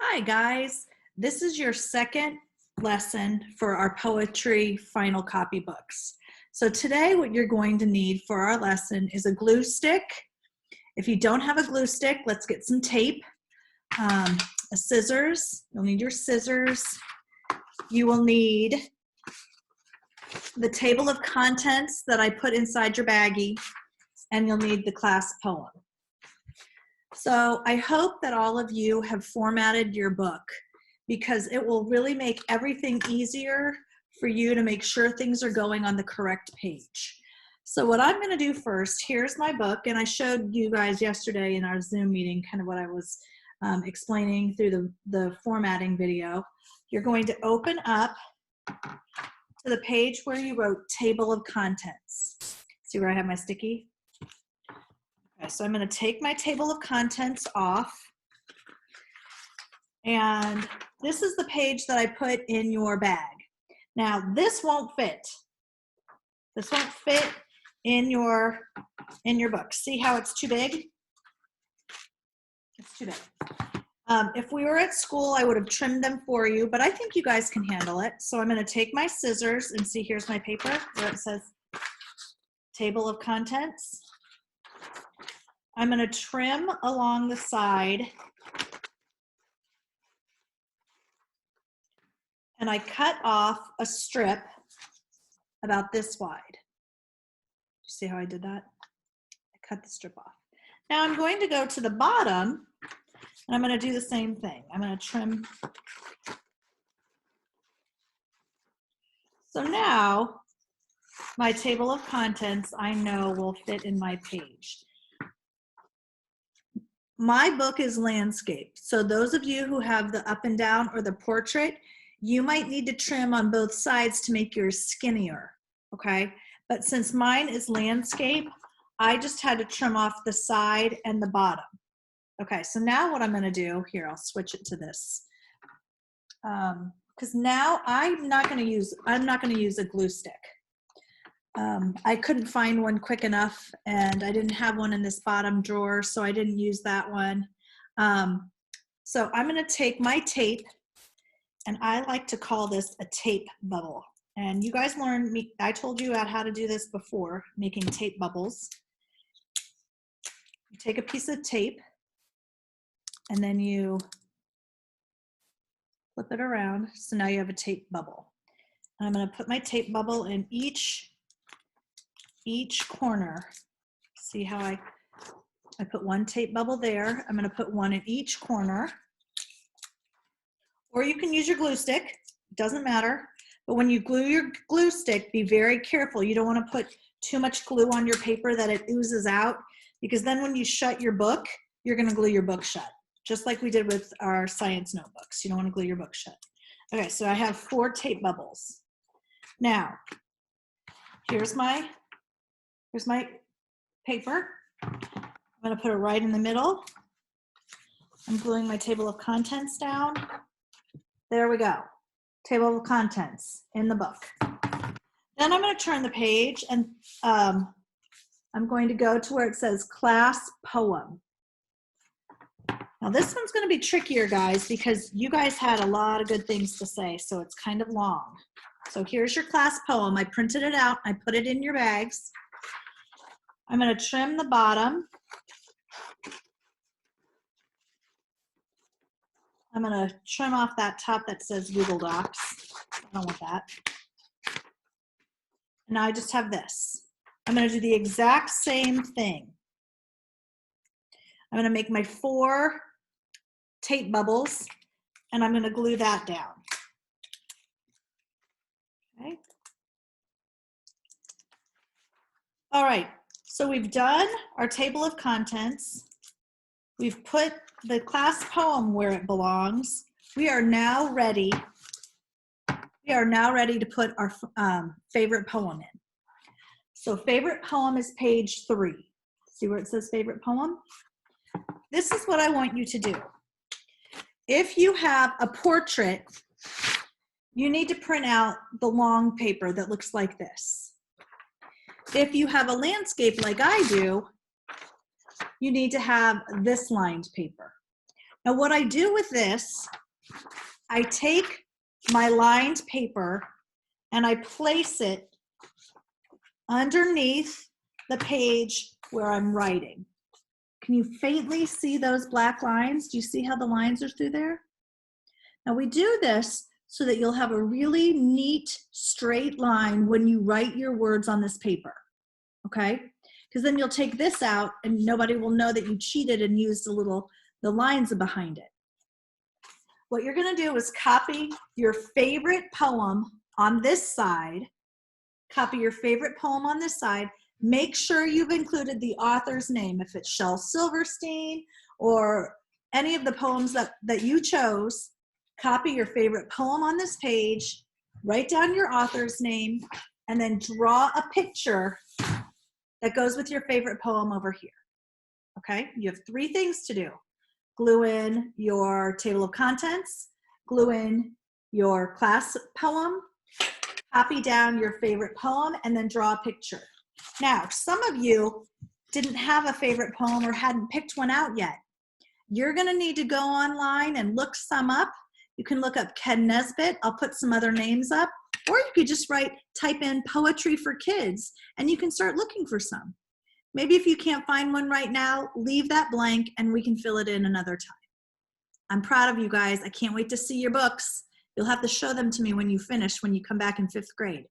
Hi guys, this is your second lesson for our poetry final copy books. So today what you're going to need for our lesson is a glue stick. If you don't have a glue stick, let's get some tape, a scissors. You'll need your scissors. You will need the table of contents that I put inside your baggie, and you'll need the class poem. So I hope that all of you have formatted your book, because it will really make everything easier for you to make sure things are going on the correct page. So what I'm going to do first, here's my book, and I showed you guys yesterday in our Zoom meeting kind of what I was explaining through the formatting video. You're going to open up to the page where you wrote table of contents. See where I have my sticky? Okay, so I'm going to take my table of contents off, and this is the page that I put in your bag. Now this won't fit. This won't fit in your book. See how it's too big? It's too big. If we were at school, I would have trimmed them for you, but I think you guys can handle it. So I'm going to take my scissors and see, here's my paper where it says table of contents. I'm going to trim along the side, and I cut off a strip about this wide. You see how I did that? I cut the strip off. Now I'm going to go to the bottom, and I'm going to do the same thing. I'm going to trim. So now my table of contents I know will fit in my page. My book is landscape, so those of you who have the up and down or the portrait, you might need to trim on both sides to make yours skinnier, okay? But since mine is landscape, I just had to trim off the side and the bottom. Okay, so now what I'm gonna do, here, I'll switch it to this. Because now I'm not gonna use a glue stick. I couldn't find one quick enough, and I didn't have one in this bottom drawer, so I didn't use that one. So I'm going to take my tape, and I like to call this a tape bubble. And you guys learned me, I told you about how to do this before, making tape bubbles. You take a piece of tape, and then you flip it around, so now you have a tape bubble. And I'm going to put my tape bubble in each corner. See how I put one tape bubble there. I'm going to put one in each corner. Or you can use your glue stick. It doesn't matter. But when you glue your glue stick, be very careful. You don't want to put too much glue on your paper that it oozes out, because then when you shut your book, you're going to glue your book shut, just like we did with our science notebooks. You don't want to glue your book shut. Okay, so I have 4 tape bubbles. Now, here's my paper. I'm going to put it right in the middle. I'm gluing my table of contents down. There we go. Table of contents in the book. Then I'm going to turn the page, and I'm going to go to where it says class poem. Now this one's going to be trickier, guys, because you guys had a lot of good things to say, so it's kind of long. So here's your class poem. I printed it out. I put it in your bags. I'm going to trim the bottom. I'm going to trim off that top that says Google Docs. I don't want that. And now I just have this. I'm going to do the exact same thing. I'm going to make my 4 tape bubbles, and I'm going to glue that down. Okay. All right. So we've done our table of contents. We've put the class poem where it belongs. We are now ready to put our favorite poem in. So favorite poem is page 3. See where it says favorite poem? This is what I want you to do. If you have a portrait, you need to print out the long paper that looks like this. If you have a landscape like I do, you need to have this lined paper. Now what I do with this, I take my lined paper and I place it underneath the page where I'm writing. Can you faintly see those black lines? Do you see how the lines are through there? Now we do this so that you'll have a really neat straight line when you write your words on this paper, okay? Because then you'll take this out and nobody will know that you cheated and used the lines behind it. What you're gonna do is copy your favorite poem on this side, copy your favorite poem on this side, make sure you've included the author's name. If it's Shel Silverstein or any of the poems that you chose, copy your favorite poem on this page, write down your author's name, and then draw a picture that goes with your favorite poem over here. Okay, you have 3 things to do. Glue in your table of contents, glue in your class poem, copy down your favorite poem, and then draw a picture. Now, some of you didn't have a favorite poem or hadn't picked one out yet. You're gonna need to go online and look some up. You can look up Ken Nesbitt. I'll put some other names up. Or you could just type in poetry for kids, and you can start looking for some. Maybe if you can't find one right now, leave that blank and we can fill it in another time. I'm proud of you guys. I can't wait to see your books. You'll have to show them to me when you finish, when you come back in 5th grade.